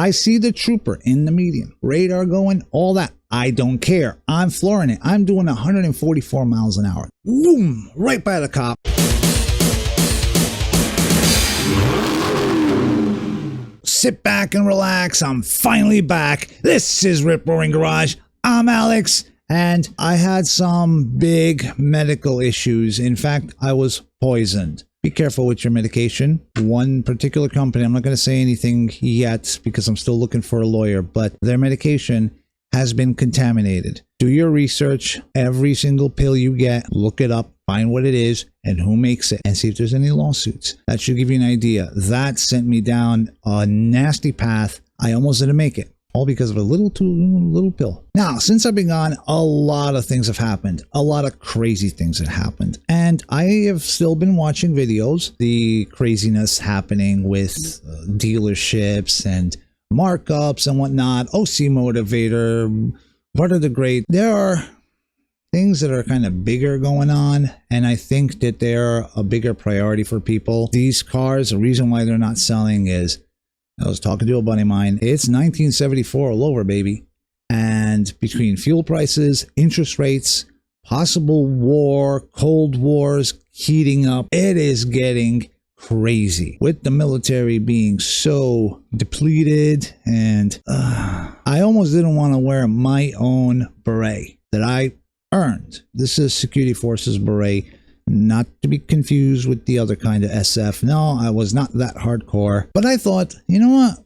I see the trooper in the median. Radar going, all that. I don't care. I'm flooring it. I'm doing 144 miles an hour. Boom! Right by the cop. Sit back and relax. I'm finally back. This is Rip Roaring Garage. I'm Alex. And I had some big medical issues. In fact, I was poisoned. Be careful with your medication. One particular company, I'm not going to say anything yet because I'm still looking for a lawyer, but their medication has been contaminated. Do your research. Every single pill you get, look it up, find what it is and who makes it, and see if there's any lawsuits. That should give you an idea. That sent me down a nasty path. I almost didn't make it. All because of a little pill. Now, since I've been gone, a lot of things have happened. A lot of crazy things have happened. And I have still been watching videos. The craziness happening with dealerships and markups and whatnot. OC Motivator, part of the great. There are things that are kind of bigger going on. And I think that they're a bigger priority for people. These cars, the reason why they're not selling is, I was talking to a buddy of mine. It's 1974 all over, baby. And between fuel prices, interest rates, possible war, Cold Wars heating up, it is getting crazy. With the military being so depleted, and I almost didn't want to wear my own beret that I earned. This is Security Forces beret. Not to be confused with the other kind of SF. No, I was not that hardcore. But I thought, you know what?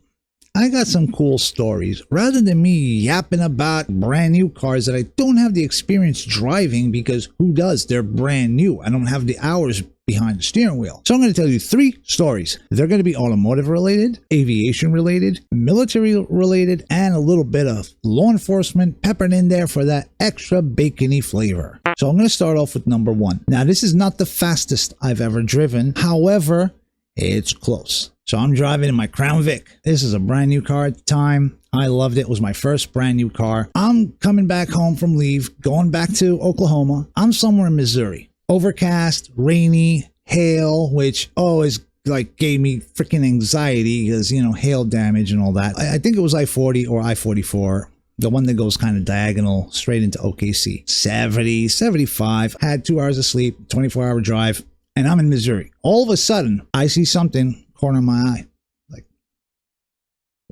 I got some cool stories. Rather than me yapping about brand new cars that I don't have the experience driving, because who does? They're brand new. I don't have the hours behind the steering wheel. So I'm going to tell you 3 stories. They're going to be automotive related, aviation related, military related, and a little bit of law enforcement peppered in there for that extra bacony flavor. So I'm going to start off with number 1. Now, this is not the fastest I've ever driven. However, it's close. So I'm driving in my Crown Vic. This is a brand new car at the time. I loved it. It was my first brand new car. I'm coming back home from leave, going back to Oklahoma. I'm somewhere in Missouri. Overcast, rainy, hail, which always gave me freaking anxiety because, you know, hail damage and all that. I think it was I-40 or I-44. The one that goes kind of diagonal straight into OKC. 70, 75, had 2 hours of sleep, 24-hour drive, and I'm in Missouri. All of a sudden, I see something corner of my eye. Like,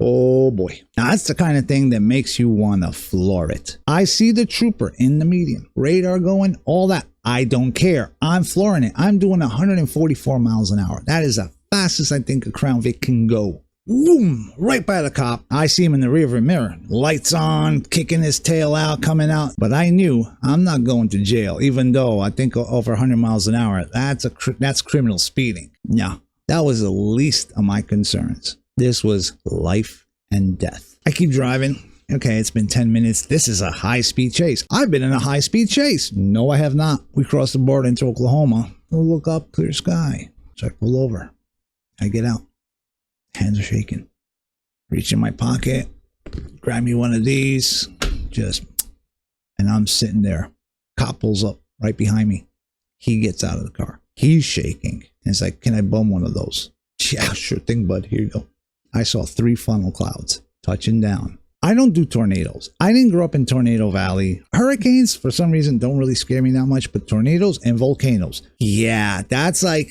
oh boy. Now, that's the kind of thing that makes you want to floor it. I see the trooper in the median. Radar going, all that. I don't care. I'm flooring it. I'm doing 144 miles an hour. That is the fastest I think a Crown Vic can go. Boom! Right by the cop. I see him in the rearview mirror. Lights on, kicking his tail out, coming out. But I knew I'm not going to jail, even though I think over 100 miles an hour, that's criminal speeding. Yeah, that was the least of my concerns. This was life and death. I keep driving. Okay, it's been 10 minutes. This is a high-speed chase. I've been in a high-speed chase. No, I have not. We crossed the border into Oklahoma. We'll look up, clear sky. So I pull over. I get out. Hands are shaking. Reach in my pocket, grab me one of these, and I'm sitting there. Cop pulls up right behind me. He gets out of the car. He's shaking. And it's like, can I bum one of those? Yeah, sure thing, bud. Here you go. I saw 3 funnel clouds touching down. I don't do tornadoes. I didn't grow up in Tornado Valley. Hurricanes, for some reason, don't really scare me that much, but tornadoes and volcanoes. Yeah, that's like,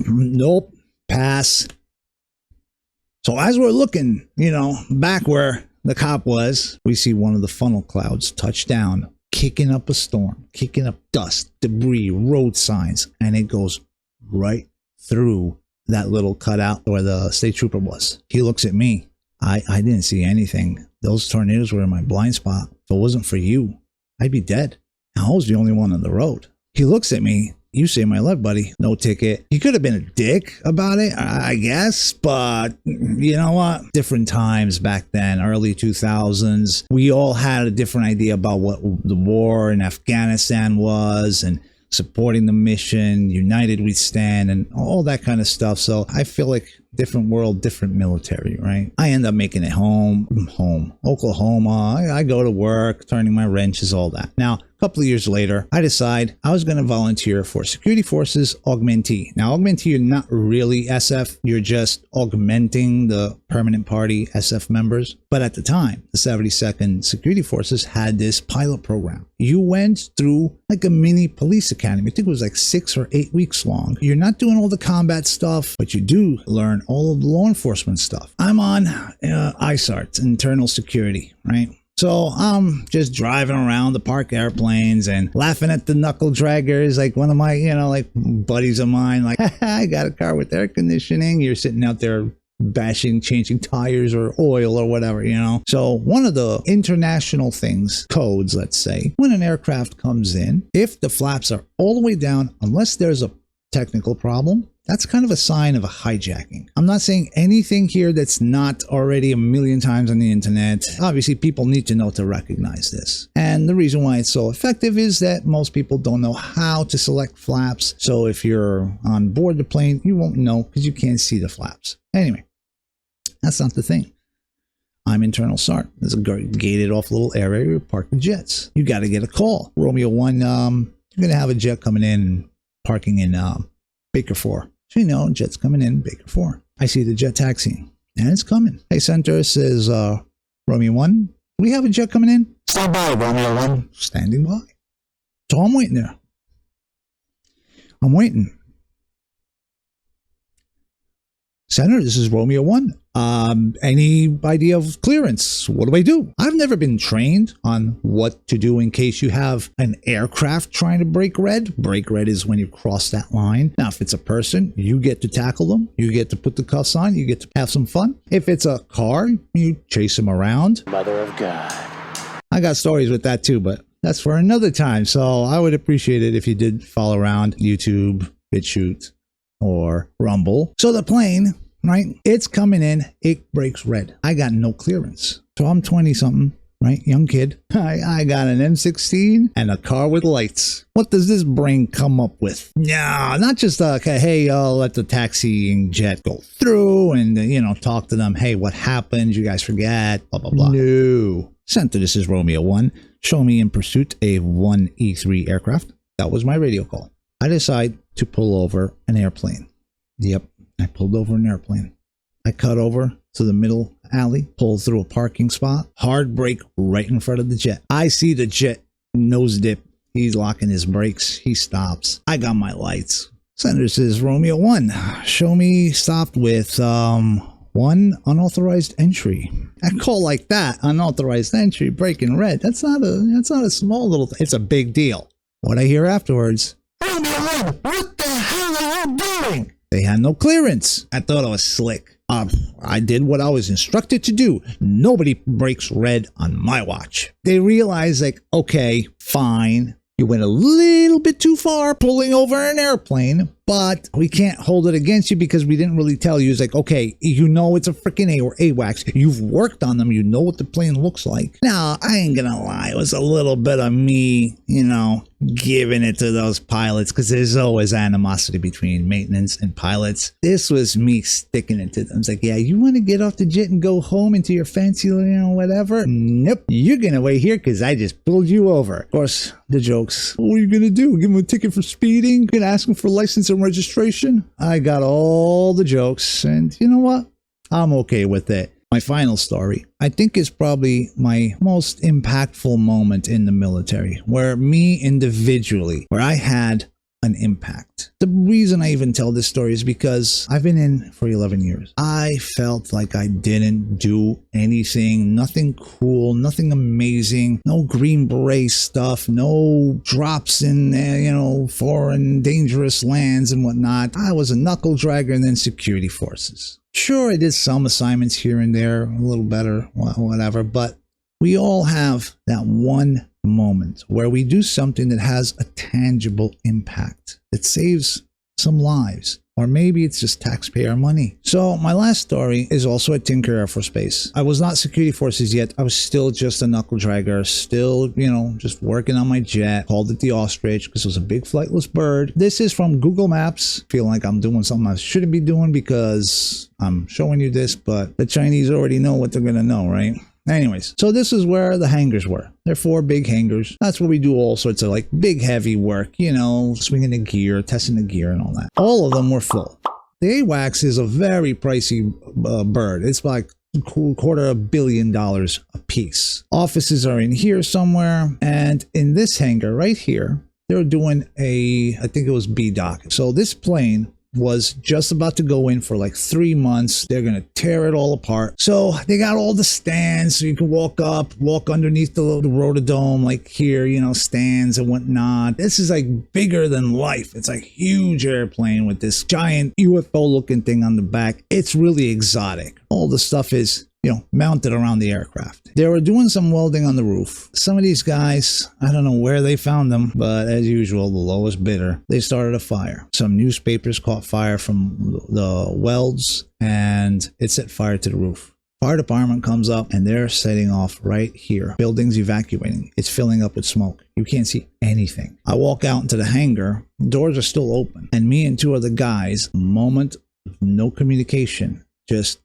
nope, pass. So as we're looking, you know, back where the cop was, we see one of the funnel clouds touch down, kicking up a storm, kicking up dust, debris, road signs, and it goes right through that little cutout where the state trooper was. He looks at me. I didn't see anything. Those tornadoes were in my blind spot. If it wasn't for you, I'd be dead. I was the only one on the road. He looks at me. You saved my life, buddy. No ticket. He could have been a dick about it, I guess, but you know what? Different times back then, early 2000s. We all had a different idea about what the war in Afghanistan was and supporting the mission, united we stand, and all that kind of stuff. So I feel like different world, different military, right? I end up making it home, Oklahoma. I go to work, turning my wrenches, all that. Now, a couple of years later, I decide I was going to volunteer for Security Forces Augmentee. Now, Augmentee, you're not really SF. You're just augmenting the permanent party SF members. But at the time, the 72nd Security Forces had this pilot program. You went through like a mini police academy. I think it was like 6 or 8 weeks long. You're not doing all the combat stuff, but you do learn all of the law enforcement stuff. I'm on ISART, internal security, right? So I'm just driving around the parked airplanes and laughing at the knuckle draggers, like one of my, like buddies of mine, like, I got a car with air conditioning. You're sitting out there bashing, changing tires or oil or whatever, So one of the international things, codes, let's say, when an aircraft comes in, if the flaps are all the way down, unless there's a technical problem, that's kind of a sign of a hijacking. I'm not saying anything here that's not already a million times on the internet. Obviously, people need to know to recognize this. And the reason why it's so effective is that most people don't know how to select flaps. So if you're on board the plane, you won't know because you can't see the flaps. Anyway, that's not the thing. I'm internal SART. There's a gated off little area parked the jets. You got to get a call. Romeo 1, you're going to have a jet coming in and parking in Baker 4. So jet's coming in, Baker 4. I see the jet taxiing, and it's coming. Hey, center, says Romeo 1, do we have a jet coming in? Stand by, Romeo 1. Standing by. So I'm waiting there. I'm waiting. Senator, this is Romeo 1. Any idea of clearance? What do I do? I've never been trained on what to do in case you have an aircraft trying to break red. Break red is when you cross that line. Now, if it's a person, you get to tackle them. You get to put the cuffs on. You get to have some fun. If it's a car, you chase them around. Mother of God. I got stories with that too, but that's for another time. So I would appreciate it if you did follow around YouTube, BitChute, or Rumble. So the plane, right? It's coming in. It breaks red. I got no clearance. So I'm 20 something, right? Young kid. I got an M16 and a car with lights. What does this brain come up with? No, not just okay, hey, let the taxiing jet go through and, talk to them. Hey, what happened? You guys forget, blah, blah, blah. No. Center, this is Romeo 1. Show me in pursuit a 1 E-3 aircraft. That was my radio call. I decide to pull over an airplane. Yep. I pulled over an airplane. I cut over to the middle alley, pulled through a parking spot, hard brake right in front of the jet. I see the jet nose dip. He's locking his brakes. He stops. I got my lights. Senator says, Romeo 1, show me stopped with 1 unauthorized entry. A call like that, unauthorized entry, breaking red. That's not a small little thing. It's a big deal. What I hear afterwards, Romeo 1, what the hell are you doing? They had no clearance. I thought I was slick. I did what I was instructed to do. Nobody breaks red on my watch. They realized, okay, fine. You went a little bit too far pulling over an airplane, but we can't hold it against you because we didn't really tell you. It's okay, it's a freaking AWACS. You've worked on them. You know what the plane looks like. Now, I ain't gonna lie. It was a little bit of me, giving it to those pilots because there's always animosity between maintenance and pilots. This was me sticking it to them. It's yeah, you want to get off the jet and go home into your fancy, whatever? Nope. You're gonna wait here because I just pulled you over. Of course, the jokes. What are you gonna do? Give him a ticket for speeding? Gonna ask him for license and registration? I got all the jokes, and you know what? I'm okay with it. My final story, I think, is probably my most impactful moment in the military, where me individually, where I had an impact. The reason I even tell this story is because I've been in for 11 years. I felt like I didn't do anything, nothing cool, nothing amazing, no Green Beret stuff, no drops in, foreign dangerous lands and whatnot. I was a knuckle dragger and then security forces. Sure, I did some assignments here and there, a little better, whatever, but we all have that one moment where we do something that has a tangible impact, that saves some lives, or maybe it's just taxpayer money. So my last story is also at Tinker AFB. I was not security forces yet. I was still just a knuckle dragger, still, just working on my jet. Called it the ostrich because it was a big flightless bird. This is from Google Maps. Feeling like I'm doing something I shouldn't be doing because I'm showing you this, but the Chinese already know what they're going to know, right? Anyways, so this is where the hangars were. They're 4 big hangars. That's where we do all sorts of like big heavy work, you know, swinging the gear, testing the gear and all that. All of them were full. The AWACS is a very pricey bird. It's like $250 million a piece. Offices are in here somewhere, and in this hangar right here, they're doing I think it was B dock. So this plane was just about to go in for like 3 months. They're gonna tear it all apart. So they got all the stands so you can walk up, walk underneath the rotodome, like here, you know, stands and whatnot. This is like bigger than life. It's like huge airplane with this giant UFO looking thing on the back. It's really exotic. All the stuff is, you know, mounted around the aircraft. They were doing some welding on the roof. Some of these guys, I don't know where they found them, but as usual, the lowest bidder, they started a fire. Some newspapers caught fire from the welds, and it set fire to the roof. Fire department comes up, and they're setting off right here. Building's evacuating. It's filling up with smoke. You can't see anything. I walk out into the hangar. Doors are still open. And me and 2 other guys, moment of no communication, just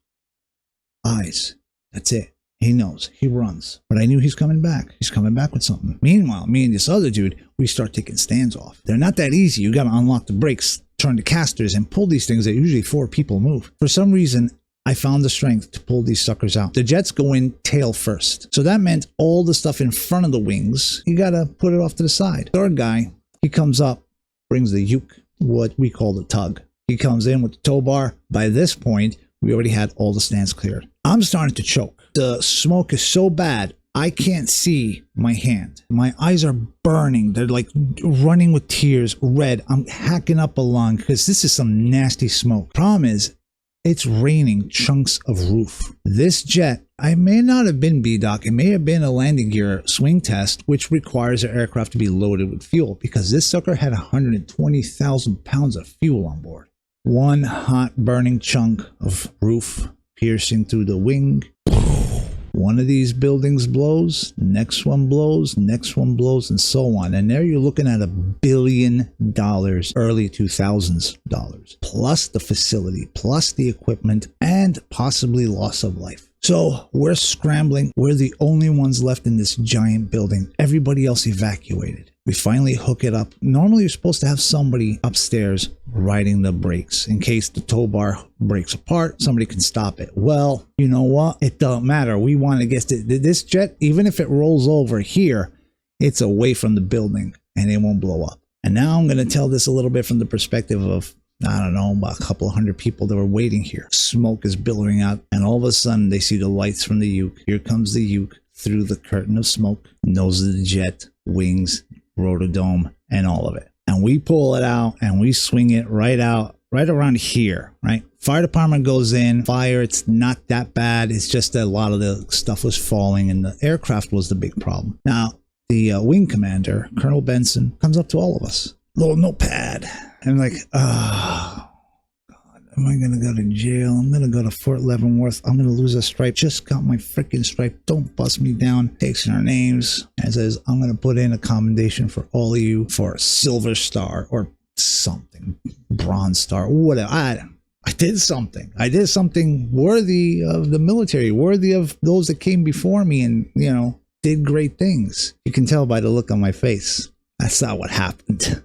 eyes. That's it. He knows. He runs. But I knew he's coming back. He's coming back with something. Meanwhile, me and this other dude, we start taking stands off. They're not that easy. You got to unlock the brakes, turn the casters, and pull these things that usually 4 people move. For some reason, I found the strength to pull these suckers out. The jets go in tail first. So that meant all the stuff in front of the wings, you got to put it off to the side. Third guy, he comes up, brings the uke, what we call the tug. He comes in with the tow bar. By this point, we already had all the stands cleared. I'm starting to choke. The smoke is so bad, I can't see my hand. My eyes are burning. They're like running with tears, red. I'm hacking up a lung because this is some nasty smoke. Problem is, it's raining chunks of roof. This jet, I may not have been B-Dock. It may have been a landing gear swing test, which requires the aircraft to be loaded with fuel because this sucker had 120,000 pounds of fuel on board. One hot burning chunk of roof piercing through the wing. One of these buildings blows, next one blows, next one blows, and so on. And there you're looking at $1 billion, early 2000s dollars, plus the facility, plus the equipment, and possibly loss of life. So we're scrambling. We're the only ones left in this giant building. Everybody else evacuated. We finally hook it up. Normally you're supposed to have somebody upstairs riding the brakes in case the tow bar breaks apart. Somebody can stop it. Well, you know what? It don't matter. We want to get this jet, even if it rolls over here, it's away from the building and it won't blow up. And now I'm going to tell this a little bit from the perspective of, I don't know, about a couple of hundred people that were waiting here. Smoke is billowing out, and all of a sudden they see the lights from the uke. Here comes the uke through the curtain of smoke, nose of the jet, wings, rotodome, and all of it. And we pull it out and we swing it right out, right around here, right? Fire department goes in. Fire, it's not that bad. It's just that a lot of the stuff was falling and the aircraft was the big problem. Now, the wing commander, Colonel Benson, comes up to all of us. Little notepad. And I'm like, oh, God, am I going to go to jail? I'm going to go to Fort Leavenworth. I'm going to lose a stripe. Just got my freaking stripe. Don't bust me down. Takes our names and says, I'm going to put in a commendation for all of you for a silver star or something, bronze star, whatever. I did something. I did something worthy of the military, worthy of those that came before me and, you know, did great things. You can tell by the look on my face. That's not what happened.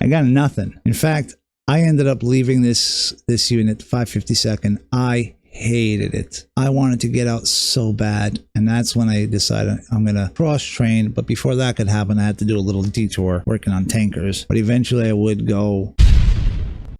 I got nothing. In fact, I ended up leaving this unit 552nd. I hated it. I wanted to get out so bad. And that's when I decided I'm going to cross train. But before that could happen, I had to do a little detour working on tankers. But eventually I would go.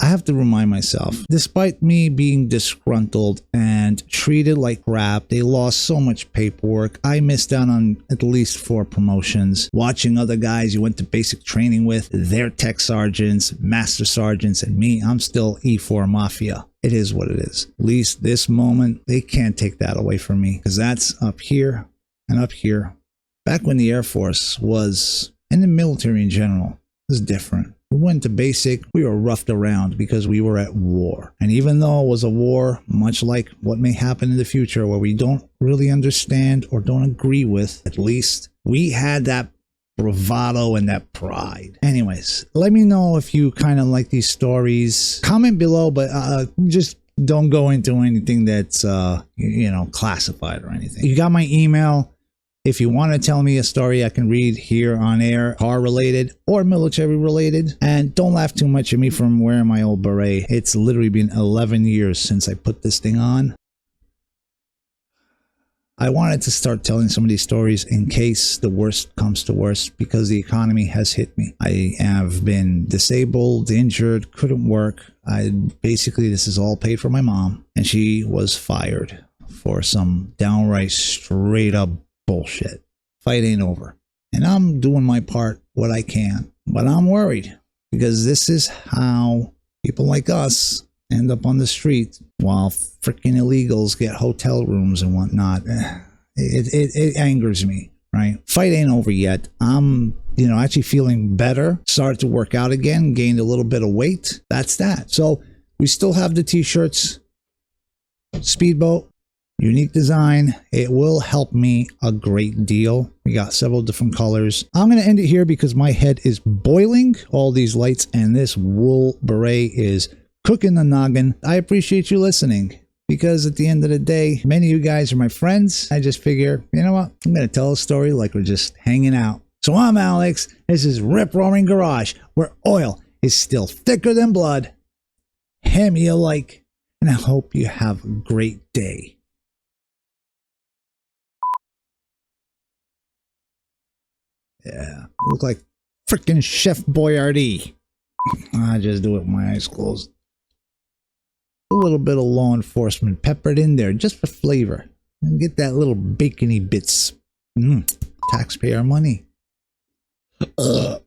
I have to remind myself, despite me being disgruntled and treated like crap, they lost so much paperwork. I missed out on at least 4 promotions. Watching other guys you went to basic training with, they're tech sergeants, master sergeants, and me, I'm still E4 Mafia. It is what it is. At least this moment, they can't take that away from me because that's up here and up here. Back when the Air Force was, and the military in general, it was different. We went to basic, we were roughed around because we were at war. And even though it was a war, much like what may happen in the future where we don't really understand or don't agree with, at least we had that bravado and that pride. Anyways, let me know if you kind of like these stories. Comment below, but just don't go into anything that's, classified or anything. You got my email. If you want to tell me a story I can read here on air, car related or military related, and don't laugh too much at me from wearing my old beret. It's literally been 11 years since I put this thing on. I wanted to start telling some of these stories in case the worst comes to worst, because the economy has hit me. I have been disabled, injured, couldn't work. Basically, this is all paid for my mom, and she was fired for some downright straight up bullshit. Fight ain't over. And I'm doing my part, what I can. But I'm worried, because this is how people like us end up on the street while freaking illegals get hotel rooms and whatnot. It angers me, right? Fight ain't over yet. I'm, actually feeling better. Started to work out again. Gained a little bit of weight. That's that. So we still have the t-shirts. Speedboat. Unique design. It will help me a great deal. We got several different colors. I'm going to end it here because my head is boiling. All these lights and this wool beret is cooking the noggin. I appreciate you listening, because at the end of the day, many of you guys are my friends. I just figure, you know what? I'm going to tell a story like we're just hanging out. So I'm Alex. This is Rip Roaring Garage, where oil is still thicker than blood. Hand me a like, and I hope you have a great day. Yeah, look like frickin' Chef Boyardee. I just do it with my eyes closed. A little bit of law enforcement peppered in there just for flavor. And get that little bacony bits. Taxpayer money. Ugh.